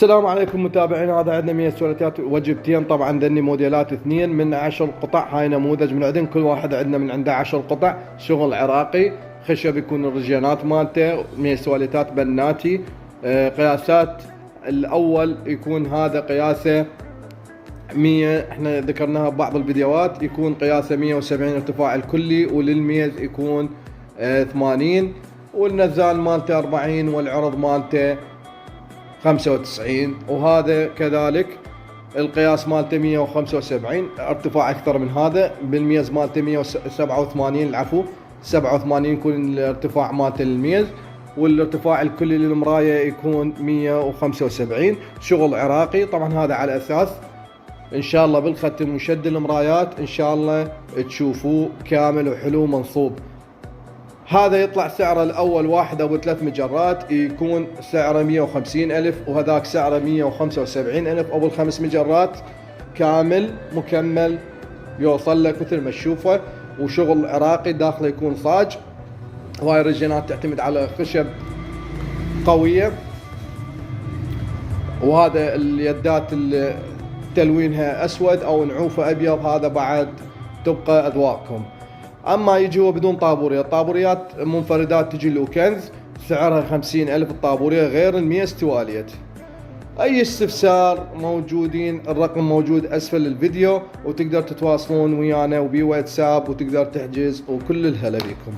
السلام عليكم متابعين. هذا عندنا 100 سوليتات وجبتين، طبعا ذني موديلات اثنين من 10 قطع. هاي نموذج من عندنا، كل واحد عندنا من عنده 10 قطع. شغل عراقي، خشب يكون الرجينات مالته، 100 سوليتات بناتي. قياسات الاول يكون هذا قياسه 100، احنا ذكرناها ببعض الفيديوهات، يكون قياسه 170 ارتفاع الكلي، وللميز يكون 80، والنزال مالته 40، والعرض مالته 95. وهذا كذلك القياس مالته 175 ارتفاع اكثر من هذا. بالميز مالته 187، العفو 87 يكون الارتفاع مالته للميز، والارتفاع الكلي للمرايه يكون 175. شغل عراقي طبعا، هذا على اساس ان شاء الله بالختم وشد المرايات ان شاء الله تشوفوه كامل وحلو منصوب. هذا يطلع سعره الاول واحد ابو 3 مجرات يكون سعره 150,000، وهذاك سعره 175,000 ابو 5 مجرات كامل مكمل يوصل لك مثل ما تشوفه. وشغل عراقي، داخله يكون صاج، وهاي الرجينات تعتمد على خشب قويه. وهذا اليدات اللي تلوينها اسود او نعوفه ابيض، هذا بعد تبقى اذواقكم. اما يجي هو بدون طابوريه، الطابوريات منفردات تجي له كنز سعرها 50,000 الطابوريه، غير الميز تواليت. اي استفسار موجودين، الرقم موجود اسفل الفيديو، وتقدر تتواصلون ويانا وبي واتساب، وتقدر تحجز، وكل الهلا بكم.